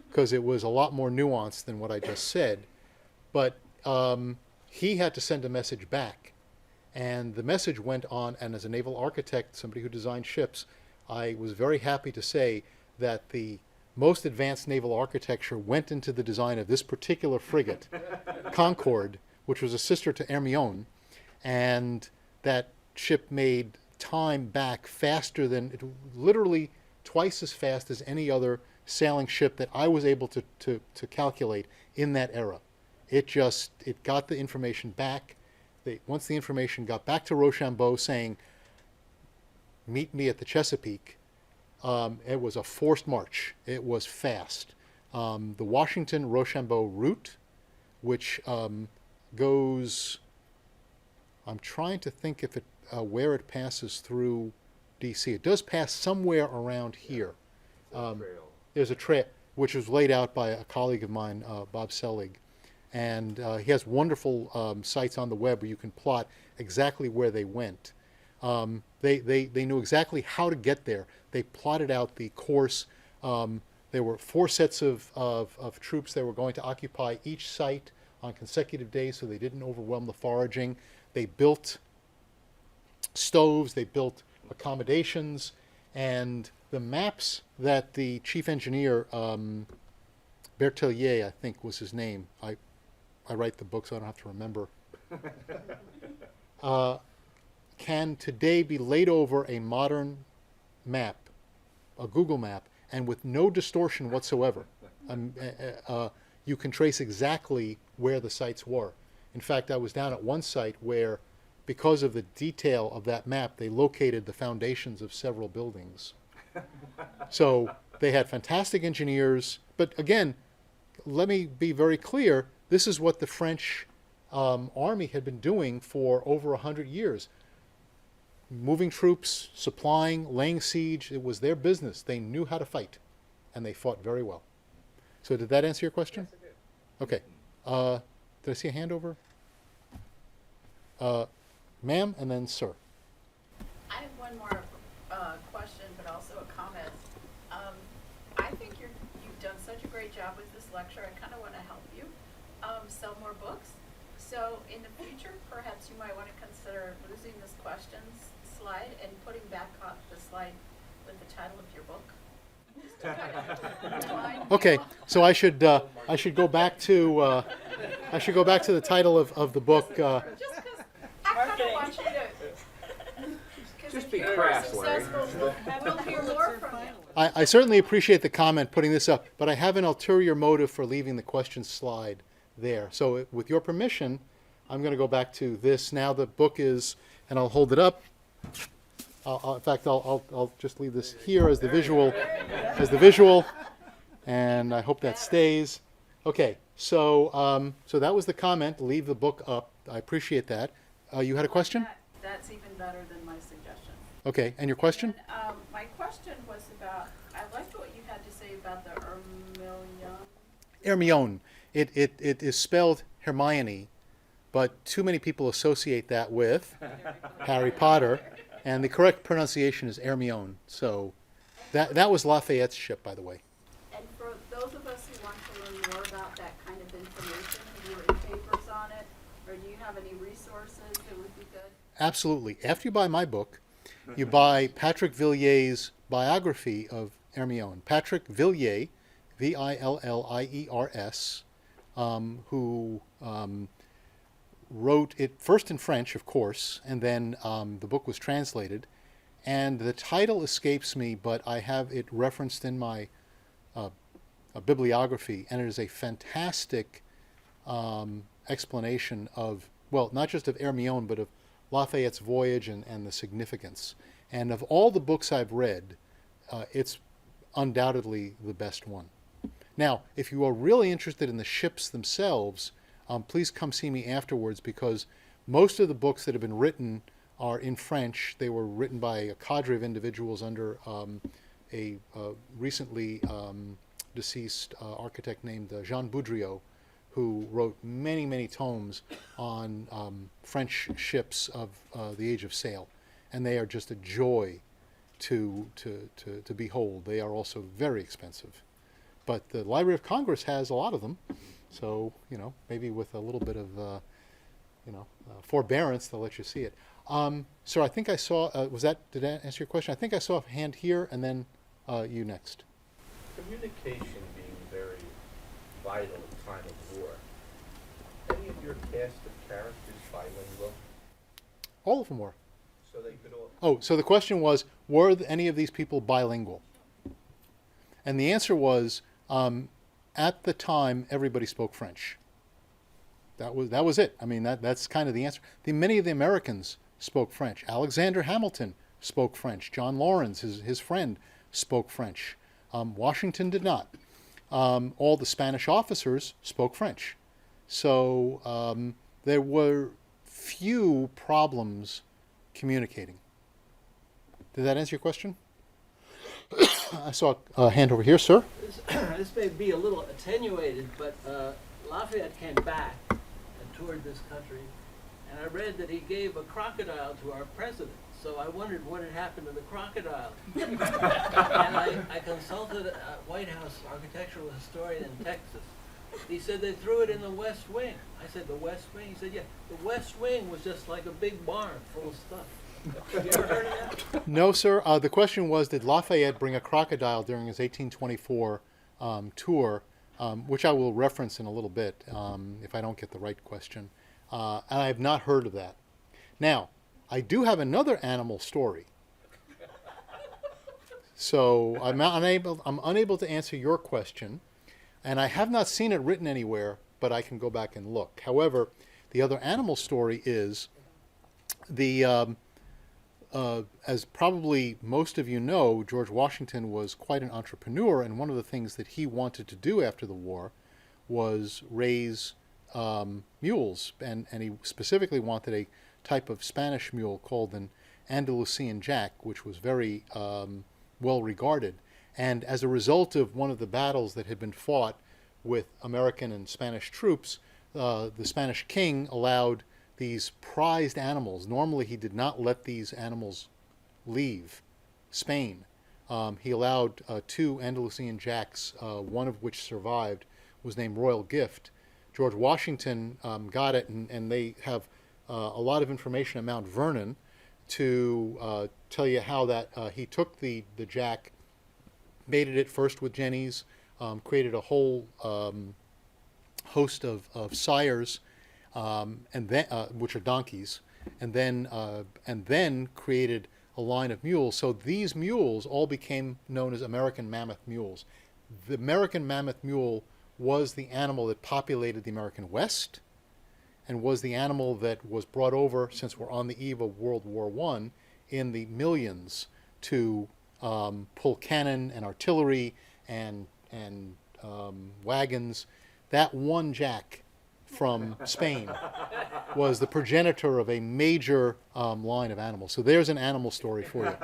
because it was a lot more nuanced than what I just said. But he had to send a message back. And the message went on, and as a naval architect, somebody who designed ships, I was very happy to say that the most advanced naval architecture went into the design of this particular frigate, Concorde, which was a sister to Hermione, and that ship made time back faster than, literally twice as fast as any other sailing ship that I was able to calculate in that era. It got the information back. Once the information got back to Rochambeau saying, meet me at the Chesapeake, it was a forced march. It was fast. The Washington-Rochambeau route, which goes, I'm trying to think if where it passes through D.C. It does pass somewhere around here. There's a trail, which was laid out by a colleague of mine, Bob Selig. And he has wonderful sites on the web where you can plot exactly where they went. They knew exactly how to get there. They plotted out the course. There were 4 sets of troops that were going to occupy each site on consecutive days so they didn't overwhelm the foraging. They built stoves, they built accommodations, and the maps that the chief engineer, Bertelier, I think was his name. I write the book so I don't have to remember. Can today be laid over a modern map, a Google map, and with no distortion whatsoever. You can trace exactly where the sites were. In fact, I was down at one site where, because of the detail of that map, they located the foundations of several buildings. So they had fantastic engineers. But again, let me be very clear, this is what the French army had been doing for over 100 years. Moving troops, supplying, laying siege, it was their business. They knew how to fight. and they fought very well. So did that answer your question? Yes, it did. Okay. Did I see a hand over? Ma'am, and then sir. I have one more question, but also a comment. I think you've done such a great job with this lecture. I kind of want to help you sell more books. So in the future, perhaps you might want to consider losing this questions slide and putting back up the slide with the title of your book. Okay, so I should go back to the title of the book. Just because I kind of want you to. Just be crass, Larry. We'll hear more from you. I certainly appreciate the comment putting this up, but I have an ulterior motive for leaving the question slide there. So with your permission, I'm going to go back to this. Now the book is, and I'll hold it up. In fact, I'll just leave this here as the visual, and I hope that stays. Okay, so so that was the comment. Leave the book up. I appreciate that. You had a question? That's even better than my suggestion. Okay, and your question? And, my question was about, I liked what you had to say about the Hermione. It is spelled Hermione, but too many people associate that with Harry Potter, and the correct pronunciation is Hermione. So that was Lafayette's ship, by the way. And for those of us who want to learn more about that kind of information, have you written papers on it, or do you have any resources that would be good? Absolutely. After you buy my book, you buy Patrick Villier's biography of Hermione. Patrick Villiers, Villiers, who wrote it first in French, of course, and then the book was translated. And the title escapes me, but I have it referenced in my bibliography, and it is a fantastic explanation of, well, not just of Hermione, but of Lafayette's voyage and the significance. And of all the books I've read, it's undoubtedly the best one. Now, if you are really interested in the ships themselves, please come see me afterwards, because most of the books that have been written are in French. They were written by a cadre of individuals under a recently deceased architect named Jean Boudriot, who wrote many, many tomes on French ships of the age of sail. And they are just a joy to behold. They are also very expensive. But the Library of Congress has a lot of them. So, maybe with a little bit of, forbearance, they'll let you see it. Sir, I think I saw, did that answer your question? I think I saw a hand here, and then you next. Communication being very vital in time of war. Any of your cast of characters bilingual? All of them were. So they could all... Oh, so the question was, were any of these people bilingual? And the answer was, at the time, everybody spoke French. That was it. I mean, that's kind of the answer. Many of the Americans spoke French. Alexander Hamilton spoke French. John Lawrence, his friend, spoke French. Washington did not. All the Spanish officers spoke French. So there were few problems communicating. Did that answer your question? I saw a hand over here, sir. This may be a little attenuated, but Lafayette came back and toured this country, and I read that he gave a crocodile to our president. So I wondered what had happened to the crocodile. And I consulted a White House architectural historian in Texas. He said they threw it in the West Wing. I said, the West Wing? He said, yeah, the West Wing was just like a big barn full of stuff. Have you ever heard of that? No, sir. The question was, did Lafayette bring a crocodile during his 1824 tour, which I will reference in a little bit if I don't get the right question. And I have not heard of that. Now, I do have another animal story. So I'm unable to answer your question, and I have not seen it written anywhere, but I can go back and look. However, the other animal story is as probably most of you know, George Washington was quite an entrepreneur, and one of the things that he wanted to do after the war was raise mules, and he specifically wanted a type of Spanish mule called an Andalusian Jack, which was very well regarded. And as a result of one of the battles that had been fought with American and Spanish troops, the Spanish king allowed these prized animals. Normally he did not let these animals leave Spain. He allowed 2 Andalusian jacks, one of which survived, was named Royal Gift. George Washington got it, and they have a lot of information at Mount Vernon to tell you how that he took the jack, mated it first with jennies, created a whole host of sires, and then which are donkeys, and then created a line of mules. So these mules all became known as American Mammoth mules. The American Mammoth mule was the animal that populated the American West, and was the animal that was brought over, since we're on the eve of World War I, in the millions to pull cannon and artillery and wagons. That one jack from Spain was the progenitor of a major line of animals. So there's an animal story for you.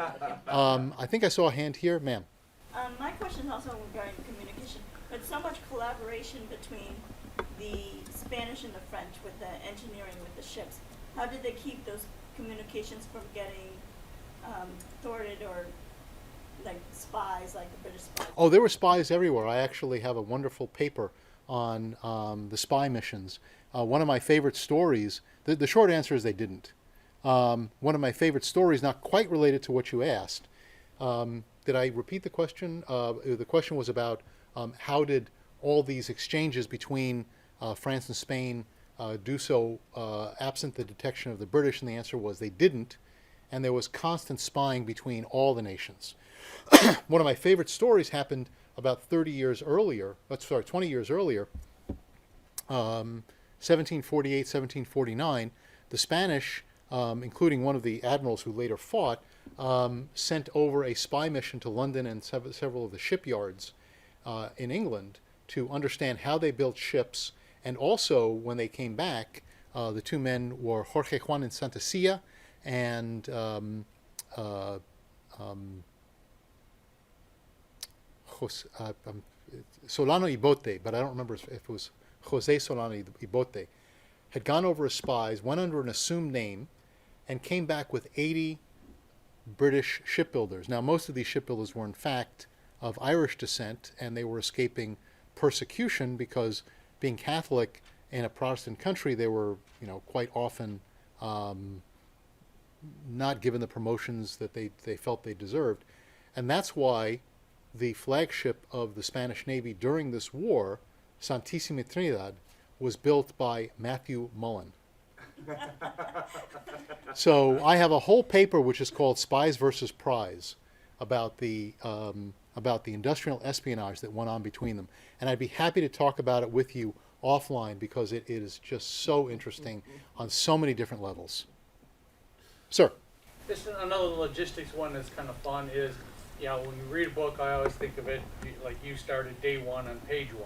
I think I saw a hand here. Ma'am. My question is also regarding communication, but so much collaboration between the Spanish and the French with the engineering with the ships. How did they keep those communications from getting thwarted, or like spies, like the British spies? Oh, there were spies everywhere. I actually have a wonderful paper on the spy missions. One of my favorite stories, the short answer is they didn't. One of my favorite stories, not quite related to what you asked. Did I repeat the question? The question was about how did all these exchanges between France and Spain do so absent the detection of the British, and the answer was they didn't, and there was constant spying between all the nations. One of my favorite stories happened about 20 years earlier, 1748, 1749. The Spanish, including one of the admirals who later fought, sent over a spy mission to London and several of the shipyards in England to understand how they built ships. And also, when they came back, the 2 men were Jorge Juan and Santacia and Solano y Bote, but I don't remember if it was Jose Solano y Bote, had gone over as spies, went under an assumed name, and came back with 80 British shipbuilders. Now, most of these shipbuilders were in fact of Irish descent, and they were escaping persecution because, being Catholic in a Protestant country, they were, quite often not given the promotions that they felt they deserved. And that's why the flagship of the Spanish Navy during this war, Santísima Trinidad, was built by Matthew Mullen. So I have a whole paper which is called Spies versus Prize about the industrial espionage that went on between them. And I'd be happy to talk about it with you offline because it is just so interesting on so many different levels. Sir? Just another logistics one that's kind of fun is, when you read a book, I always think of it like you started day one on page 1.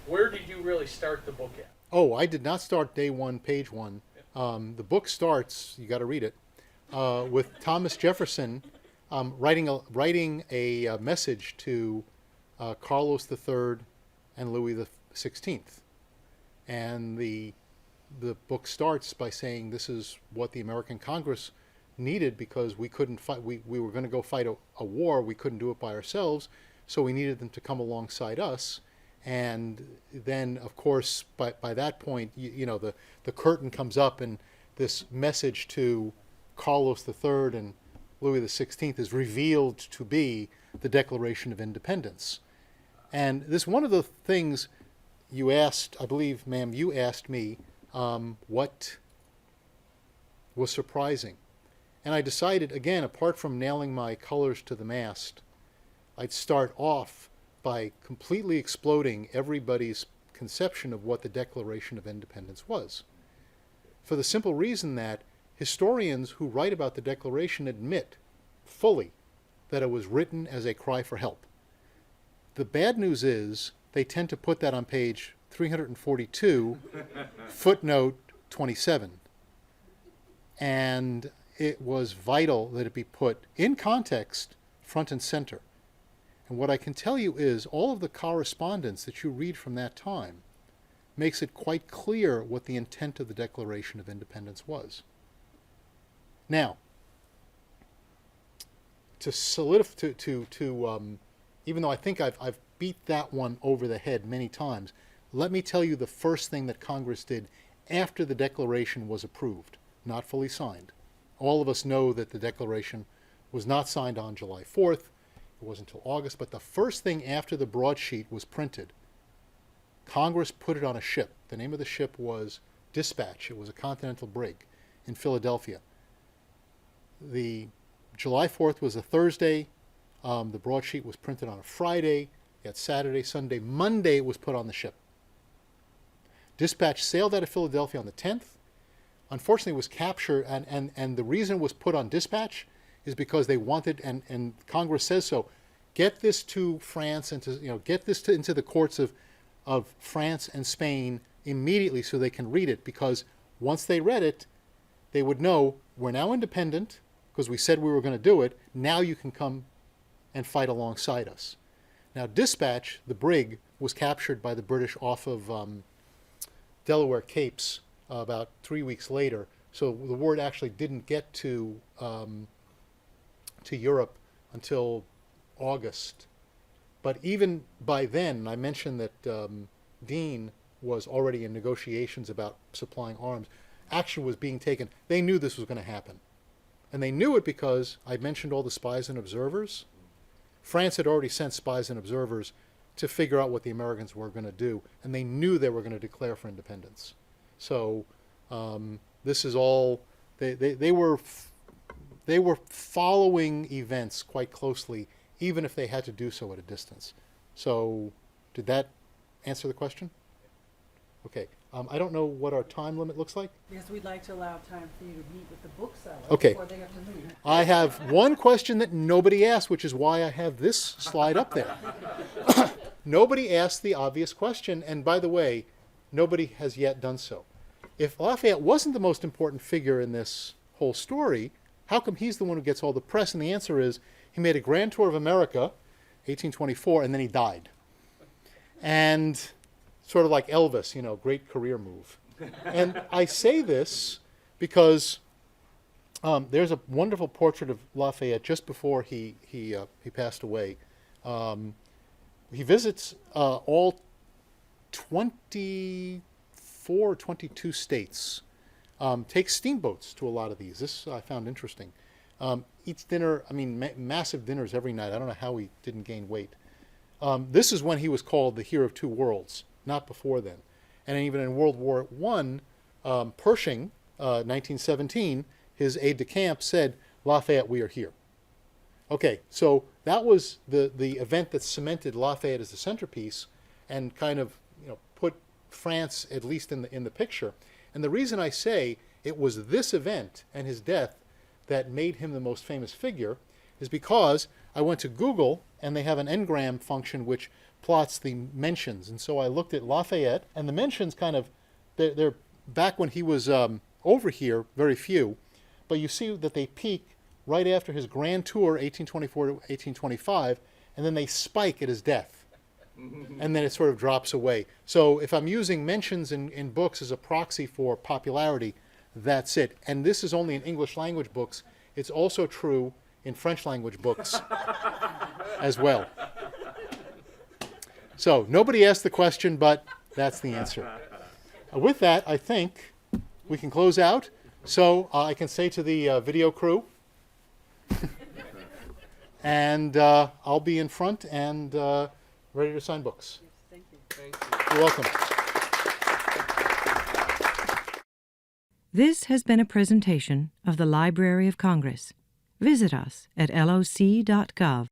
Where did you really start the book at? Oh, I did not start day 1, page 1. The book starts, you got to read it, with Thomas Jefferson writing a message to Carlos III and Louis XVI. And the book starts by saying this is what the American Congress needed because we couldn't fight. We were going to go fight a war. We couldn't do it by ourselves, so we needed them to come alongside us. And then, of course, by that point, the curtain comes up, and this message to Carlos III and Louis XVI is revealed to be the Declaration of Independence. And this one of the things you asked, I believe, ma'am, you asked me what was surprising. And I decided, again, apart from nailing my colors to the mast, I'd start off by completely exploding everybody's conception of what the Declaration of Independence was. For the simple reason that historians who write about the Declaration admit fully that it was written as a cry for help. The bad news is they tend to put that on page 342, footnote 27. And it was vital that it be put in context, front and center. And what I can tell you is all of the correspondence that you read from that time makes it quite clear what the intent of the Declaration of Independence was. Now, to solidify, even though I think I've beat that one over the head many times, let me tell you the first thing that Congress did after the Declaration was approved, not fully signed. All of us know that the Declaration was not signed on July 4th. It wasn't until August, but the first thing after the broadsheet was printed, Congress put it on a ship. The name of the ship was Dispatch. It was a continental brig in Philadelphia. The July 4th was a Thursday. The broadsheet was printed on a Friday. You had Saturday, Sunday, Monday it was put on the ship. Dispatch sailed out of Philadelphia on the 10th. Unfortunately, it was captured, and the reason it was put on Dispatch is because they wanted, and Congress says so, get this to France and get this into the courts of France and Spain immediately so they can read it, because once they read it, they would know we're now independent because we said we were going to do it. Now you can come and fight alongside us. Now, Dispatch, the brig, was captured by the British off of Delaware Capes about 3 weeks later. So the word actually didn't get to Europe until August. But even by then, I mentioned that Dean was already in negotiations about supplying arms. Action was being taken. They knew this was going to happen. And they knew it because I mentioned all the spies and observers. France had already sent spies and observers to figure out what the Americans were going to do, and they knew they were going to declare for independence. So this is all, they were following events quite closely, even if they had to do so at a distance. So did that answer the question? Okay. I don't know what our time limit looks like. Because we'd like to allow time for you to meet with the bookseller Okay. before they have to leave. I have one question that nobody asked, which is why I have this slide up there. Nobody asked the obvious question, and by the way, nobody has yet done so. If Lafayette wasn't the most important figure in this whole story, how come he's the one who gets all the press? And the answer is he made a grand tour of America, 1824, and then he died. And sort of like Elvis, great career move. And I say this because there's a wonderful portrait of Lafayette just before he passed away. He visits all 24, 22 states. Takes steamboats to a lot of these. This I found interesting. Eats dinner, massive dinners every night. I don't know how he didn't gain weight. This is when he was called the Hero of Two Worlds, not before then. And even in World War I, Pershing, 1917, his aide-de-camp said, Lafayette, we are here. Okay, so that was the event that cemented Lafayette as the centerpiece and kind of put France at least in the picture. And the reason I say it was this event and his death that made him the most famous figure is because I went to Google and they have an engram function which plots the mentions. And so I looked at Lafayette, and the mentions they're back when he was over here, very few, but you see that they peak right after his grand tour, 1824 to 1825, and then they spike at his death. And then it sort of drops away. So if I'm using mentions in books as a proxy for popularity, that's it. And this is only in English language books. It's also true in French language books as well. So nobody asked the question, but that's the answer. With that, I think we can close out. So I can say to the video crew, and I'll be in front and ready to sign books. Thank you. Thank you. You're welcome. This has been a presentation of the Library of Congress. Visit us at loc.gov.